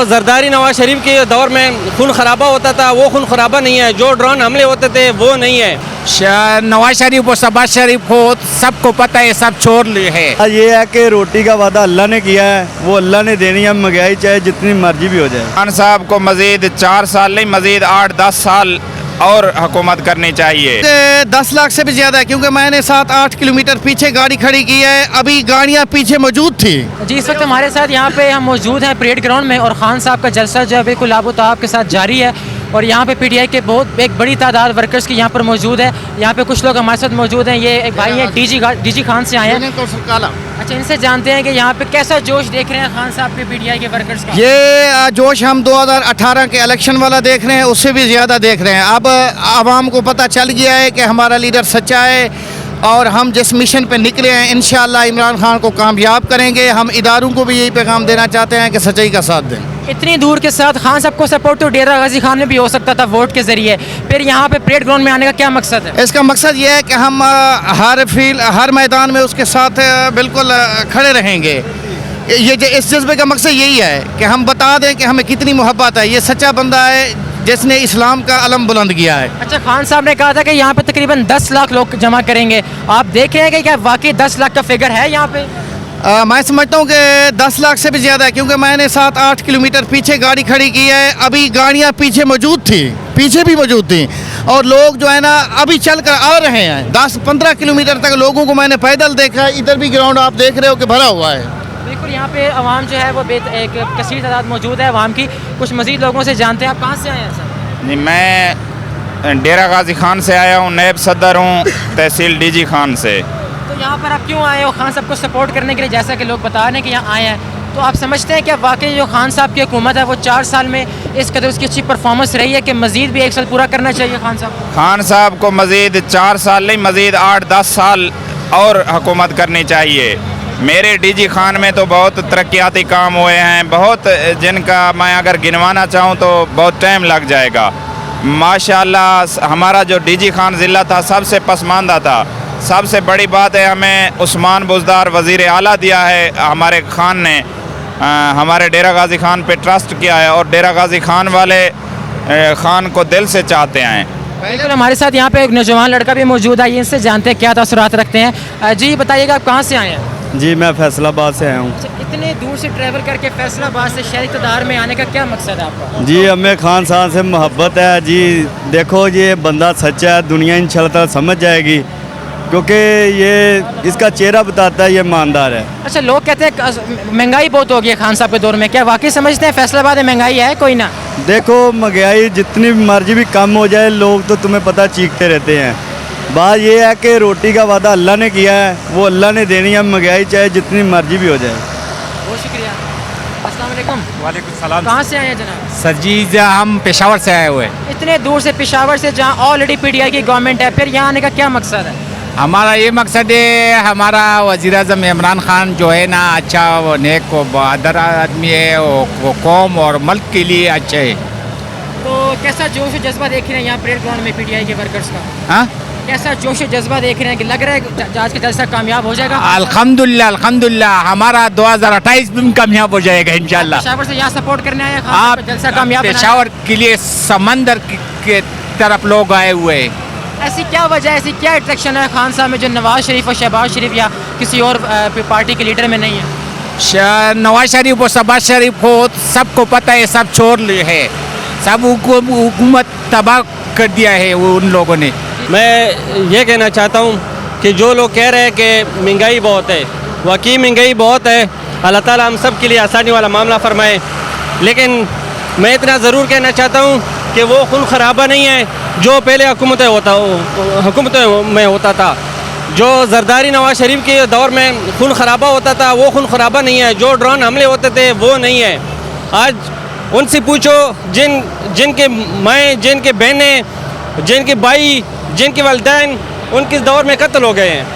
जरदारी नवाज शरीफ के दौर में खून खराबा होता था वो खून खराबा नहीं है, जो ड्रोन हमले होते थे वो नहीं है। नवाज शरीफ और शहबाज शरीफ हो सबको पता है, सब छोड़ लिए है। ये है कि रोटी का वादा अल्लाह ने किया है, वो अल्लाह ने देनी है, महंगाई चाहे जितनी मर्जी भी हो जाए। खान साहब को मजीद 4 साल नहीं, मजीद 8-10 साल और हुकूमत करनी चाहिए। 10 लाख से भी ज़्यादा है, क्योंकि मैंने 7-8 किलोमीटर पीछे गाड़ी खड़ी की है, अभी गाड़ियाँ पीछे मौजूद थी। जी, इस वक्त हमारे साथ यहाँ पे हम मौजूद हैं परेड ग्राउंड में, और खान साहब का जलसा जो है बिल्कुल आबोताब के साथ जारी है। और यहाँ पे पीटीआई के बहुत एक बड़ी तादाद वर्कर्स की यहाँ पर मौजूद है। यहाँ पे कुछ लोग हमारे साथ मौजूद हैं। ये एक भाई हैं डीजी खान से आए हैं। अच्छा, इनसे जानते हैं कि यहाँ पे कैसा जोश देख रहे हैं खान साहब के पीटीआई के वर्कर्स का। ये जोश हम 2018 के इलेक्शन वाला देख रहे हैं, उससे भी ज़्यादा देख रहे हैं। अब आवाम को पता चल गया है कि हमारा लीडर सच्चा है, और हम जिस मिशन पे निकले हैं इंशाअल्लाह इमरान खान को कामयाब करेंगे। हम इदारों को भी यही पैगाम देना चाहते हैं कि सच्चाई का साथ दें। इतनी दूर के साथ खान साहब को सपोर्ट तो डेरा गाजी खान में भी हो सकता था वोट के जरिए, फिर यहाँ पे परेड ग्राउंड में आने का क्या मकसद है? इसका मकसद ये है कि हम हर मैदान में उसके साथ बिल्कुल खड़े रहेंगे। इस जज्बे का मकसद यही है कि हम बता दें कि हमें कितनी मोहब्बत है। ये सच्चा बंदा है जिसने इस्लाम का अलम बुलंद किया है। अच्छा, खान साहब ने कहा था कि यहाँ पे तकरीबन 10 लाख लोग जमा करेंगे, आप देख रहे हैं कि क्या वाकई 10 लाख का फिगर है यहाँ पे? मैं समझता हूँ कि 10 लाख से भी ज़्यादा है, क्योंकि मैंने 7-8 किलोमीटर पीछे गाड़ी खड़ी की है, अभी गाड़ियाँ पीछे मौजूद थी, पीछे भी मौजूद थी, और लोग जो है ना अभी चल कर आ रहे हैं। 10-15 किलोमीटर तक लोगों को मैंने पैदल देखा है। इधर भी ग्राउंड आप देख रहे हो कि भरा हुआ है। बिल्कुल, यहाँ पे आवाम जो है वो एक कसीर तादाद मौजूद है आवाम की। कुछ मजीद लोगों से जानते हैं। आप कहाँ से आए हैं सर? जी, मैं डेरा गाजी खान से आया हूँ, नैब सदर हूँ तहसील डीजी खान से। तो यहाँ पर आप क्यों आए हो? खान साहब को सपोर्ट करने के लिए, जैसा कि लोग बता रहे हैं कि यहाँ आए हैं, तो आप समझते हैं कि वाकई जो खान साहब की हुकूमत है वो 4 साल में इस कदर उसकी अच्छी परफॉर्मेंस रही है कि मजीद भी 1 साल पूरा करना चाहिए खान साहब को? खान साहब को मजीद 4 साल नहीं, मजीद 8-10 साल और हुकूमत करनी चाहिए। मेरे डीजी खान में तो बहुत तरक्याती काम हुए हैं, बहुत, जिनका मैं अगर गिनवाना चाहूँ तो बहुत टाइम लग जाएगा। माशाल्लाह हमारा जो डीजी खान ज़िला था सबसे पसमानदा था। सबसे बड़ी बात है, हमें उस्मान बुज़दार वज़ीर आला दिया है हमारे खान ने, हमारे डेरा गाजी खान पे ट्रस्ट किया है, और डेरा गाजी खान वाले खान को दिल से चाहते हैं। बिल्कुल, हमारे साथ यहाँ पे एक नौजवान लड़का भी मौजूद है, इनसे जानते हैं क्या तासुरात रखते हैं। जी बताइएगा, आप कहाँ से आए हैं? जी, मैं फैसलाबाद से आया हूँ। इतने दूर से ट्रैवल करके फैसलाबाद से शहरी इक़्तिदार में आने का क्या मकसद है आपका? जी, हमें खान साहब से मोहब्बत है। जी देखो, ये बंदा सच्चा है, दुनिया इंशाअल्लाह ताला समझ जाएगी, क्योंकि ये इसका चेहरा बताता है, ये ईमानदार है। अच्छा, लोग कहते हैं महंगाई बहुत हो गई है खान साहब के दौर में, क्या वाकई समझते हैं फैसलाबाद में महंगाई है कोई ना? देखो, महंगाई जितनी मर्जी भी कम हो जाए, लोग तो तुम्हें पता चीखते रहते हैं। बात ये है कि रोटी का वादा अल्लाह ने किया है, वो अल्लाह ने देनी है, महंगाई चाहे जितनी मर्जी भी हो जाए। बहुत शुक्रिया। अस्सलाम वालेकुम। वालेकुम सलाम। कहाँ से आए हैं जनाब? सर जी, हम पेशावर से आए हुए हैं। इतने दूर से पेशावर से, जहाँ ऑलरेडी पीटीआई की गवर्नमेंट है, फिर यहाँ आने का क्या मकसद है? हमारा ये मकसद है, हमारा वज़ीर-ए-आज़म इमरान खान जो है ना, अच्छा वो नेक वो बहादुर आदमी है, वो कौम और मुल्क के लिए अच्छा है। तो कैसा जोश और जज्बा देख रहे हैं यहाँ परेड ग्राउंड में पीटीआई के वर्कर्स का? हाँ, कैसा जोश और जज्बा देख रहे हैं कि लग रहा है आज का जलसा कामयाब हो जाएगा? अल्हम्दुलिल्लाह अल्हम्दुलिल्लाह, हमारा 2028 में कामयाब हो जाएगा इंशाल्लाह। पेशावर से यहाँ सपोर्ट करने आए हैं आप जलसा कामयाब पेशावर के लिए समंदर के तरफ लोग आए हुए हैं। ऐसी क्या वजह है, ऐसी क्या अट्रैक्शन है खान साहब में जो नवाज शरीफ और शहबाज शरीफ या किसी और पार्टी के लीडर में नहीं है? नवाज शरीफ और शहबाज शरीफ हो सबको पता है, सब छोड़ लिए है, सब हुकूमत तबाह कर दिया है वो उन लोगों ने। मैं ये कहना चाहता हूँ कि जो लोग कह रहे हैं कि महंगाई बहुत है, वाकई महंगाई बहुत है, अल्लाह ताला हम सब के लिए आसानी वाला मामला फरमाए। लेकिन मैं इतना ज़रूर कहना चाहता हूँ कि वो खून खराबा नहीं है जो पहले हुकूमतों में होता था। जो जरदारी नवाज शरीफ के दौर में खून खराबा होता था वो खून खराबा नहीं है, जो ड्रोन हमले होते थे वो नहीं है। आज उनसे पूछो जिनके माएँ, जिनके बहनें, जिनके भाई, जिनके वालिदैन उनके दौर में कत्ल हो गए हैं।